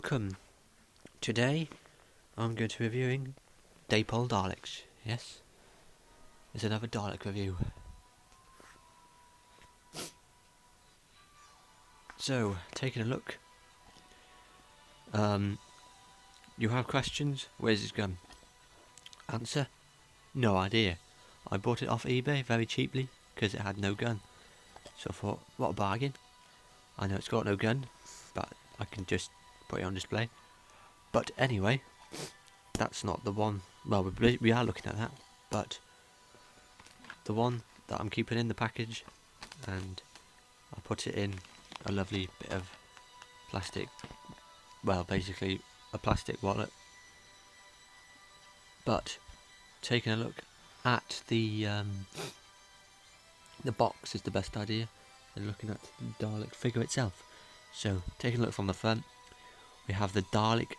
welcome. Today I'm going to be reviewing Dapol daleks. Yes, it's another Dalek review. So, taking a look. You have questions? Where's his gun? Answer? No idea. I bought it off eBay very cheaply because it had no gun. So I thought, what a bargain. I know it's got no gun, but I can just put it on display. But anyway, that's not the one. Well, we are looking at that, but the one that I'm keeping in the package, and I put it in a lovely bit of plastic. Well, basically a plastic wallet. But taking a look at the box is the best idea than looking at the Dalek figure itself. So taking a look from the front, we have the Dalek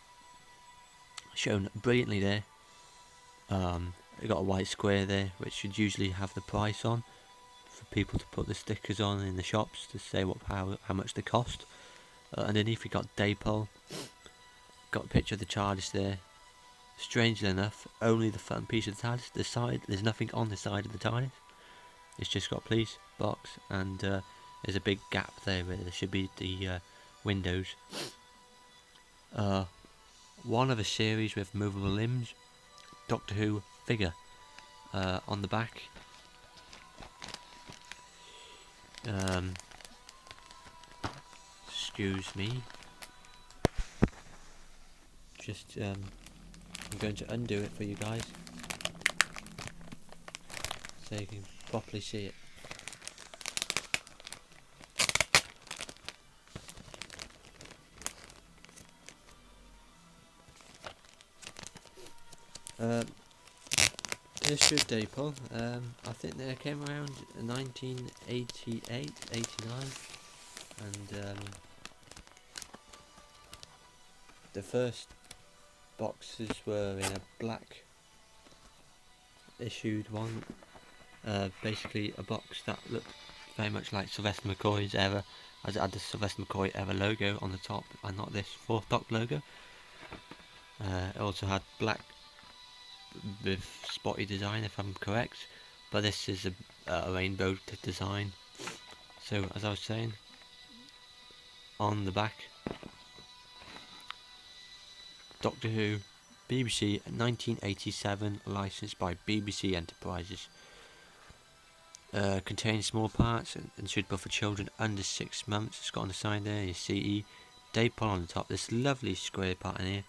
shown brilliantly there. We got a white square there, which should usually have the price on for people to put the stickers on in the shops to say how much they cost. Underneath we got Dapol. Got a picture of the TARDIS there. Strangely enough, only the front piece of the TARDIS. The side, there's nothing on the side of the TARDIS. It's just got police box, and there's a big gap there where there should be the windows. One of a series with movable limbs, Doctor Who figure on the back. Excuse me. Just I'm going to undo it for you guys so you can properly see it. History of Dapol. I think they came around in 1988, 89, and the first boxes were in a black issued one. Basically a box that looked very much like Sylvester McCoy's era, as it had the Sylvester McCoy era logo on the top and not this fourth Doc logo. It also had black with spotty design, if I'm correct, but this is a rainbow design. So as I was saying, on the back, Doctor Who, BBC 1987, licensed by BBC Enterprises. Contains small parts and suitable for children under 6 months. It's got on the side there your CE, Dapol on the top. This lovely square part in here.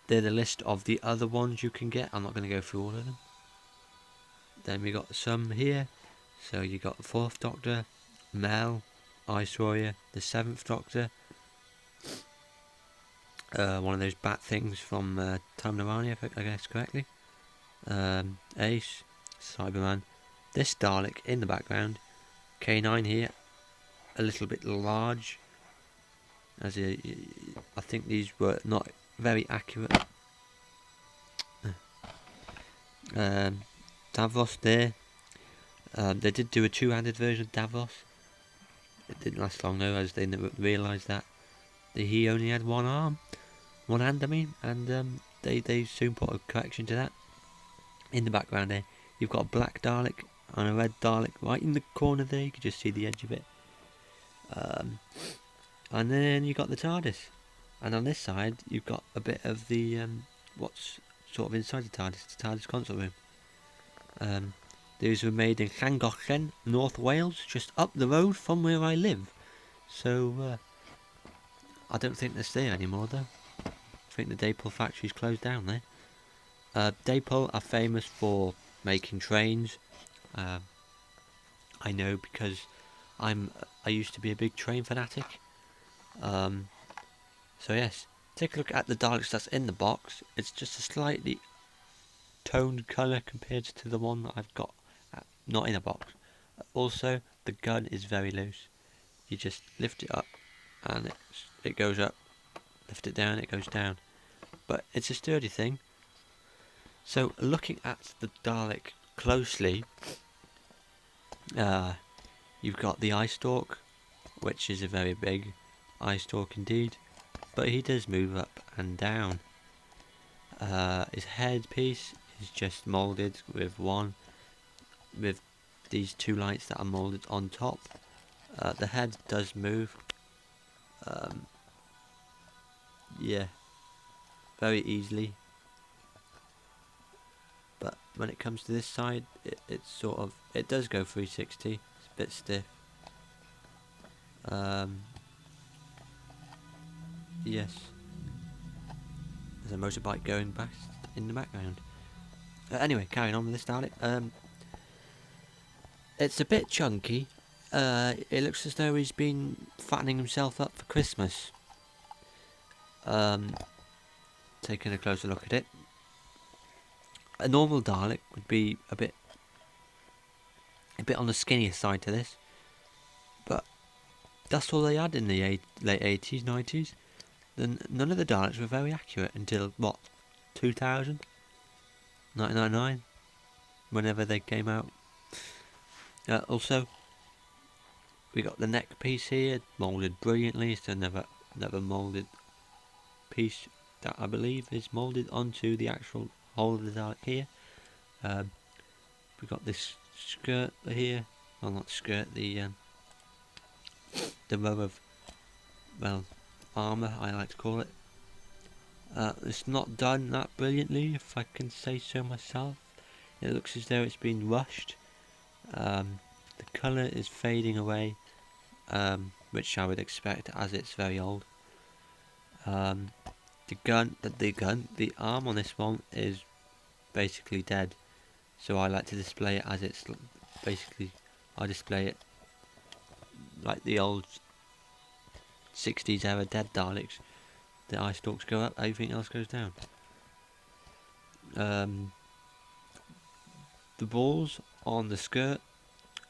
They're the list of the other ones you can get. I'm not going to go through all of them. Then we got some here. So you got the 4th Doctor, Mel, Ice Warrior, the 7th Doctor. One of those bat things from Time Narania, if I guess correctly. Ace, Cyberman. This Dalek in the background. K9 here, a little bit large. I think these were not very accurate. Davros there. They did do a two-handed version of Davros. It didn't last long though, as they realised that he only had one hand, I mean, and they soon put a correction to that. In the background there, you've got a black Dalek and a red Dalek right in the corner there. You can just see the edge of it. And then you got the TARDIS, and on this side you've got a bit of the what's sort of inside the TARDIS console room. These were made in Llangollen, North Wales, just up the road from where I live. So I don't think they're there anymore though. I think the Dapol factory's closed down there. Dapol are famous for making trains. I know because I used to be a big train fanatic. So yes, take a look at the Daleks that's in the box. It's just a slightly toned colour compared to the one that I've got not in a box. Also, the gun is very loose. You just lift it up and it goes up. Lift it down, it goes down. But it's a sturdy thing. So looking at the Dalek closely, you've got the eye stalk, which is a very big eye stalk indeed, but he does move up and down. His headpiece is just moulded with these two lights that are moulded on top. The head does move. Yeah, very easily. But when it comes to this side, it does go 360. It's a bit stiff. Yes. There's a motorbike going past in the background. Anyway, carrying on with this Dalek. It's a bit chunky. It looks as though he's been fattening himself up for Christmas. Taking a closer look at it. A normal Dalek would be a bit on the skinnier side to this, but that's all they had in the late 80s, 90s. Then none of the Daleks were very accurate until what, 2000, 1999, whenever they came out. Also, we got the neck piece here, moulded brilliantly. It's another moulded piece that I believe is moulded onto the actual whole of the Dalek here. We got this skirt here, well, not skirt, the row of, well, armour, I like to call it. It's not done that brilliantly, if I can say so myself. It looks as though it's been rushed. The colour is fading away, which I would expect as it's very old. The arm on this one is basically dead, so I like to display it as it's basically, I display it like the old 60s era dead Daleks. The eye stalks go up, everything else goes down. The balls on the skirt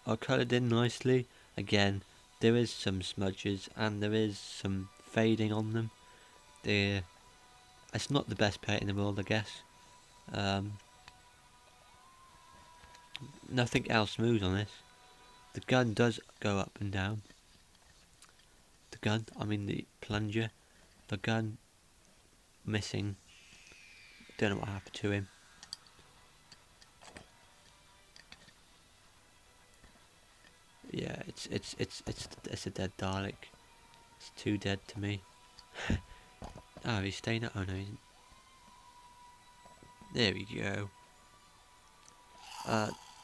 are coloured in nicely. Again, there is some smudges and there is some fading on them. It's not the best paint in the world, I guess. Nothing else moves on this. The gun does go up and down. The plunger. The gun missing. Don't know what happened to him. Yeah, it's a dead Dalek. It's too dead to me. Oh, he's staying up. Oh no, he isn't. There we go.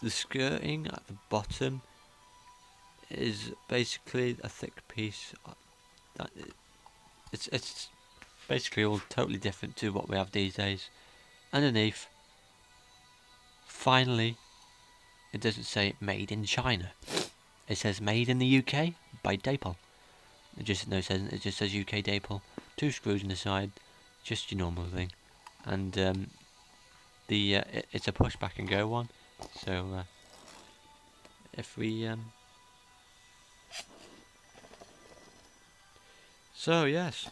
The skirting at the bottom is basically a thick piece. It's basically all totally different to what we have these days. Underneath, finally, it doesn't say made in China. It says made in the UK by Dapol. It just says UK Dapol. 2 screws in the side, just your normal thing, and it's a push back and go one. So if we so yes,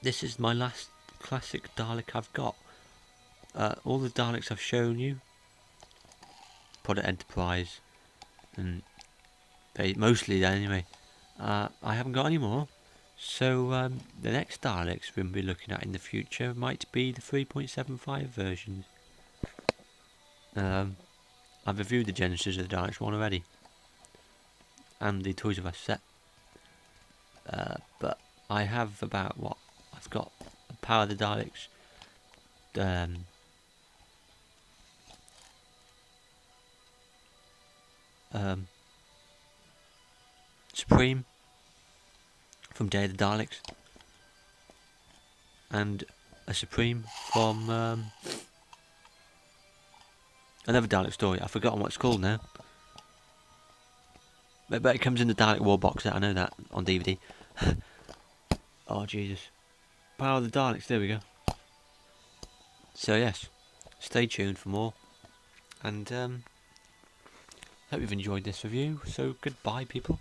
this is my last classic Dalek I've got. All the Daleks I've shown you, Product Enterprise, and mostly that anyway. I haven't got any more, so the next Daleks we'll be looking at in the future might be the 3.75 versions. I've reviewed the Genesis of the Daleks one already, and the Toys of Us set. But I have about what I've got: Power of the Daleks, Supreme from Day of the Daleks, and a Supreme from another Dalek story. I've forgotten what it's called now. But it comes in the Dalek War box set, I know that, on DVD. Oh Jesus. Power of the Daleks, there we go. So yes, stay tuned for more, and hope you've enjoyed this review, so goodbye people.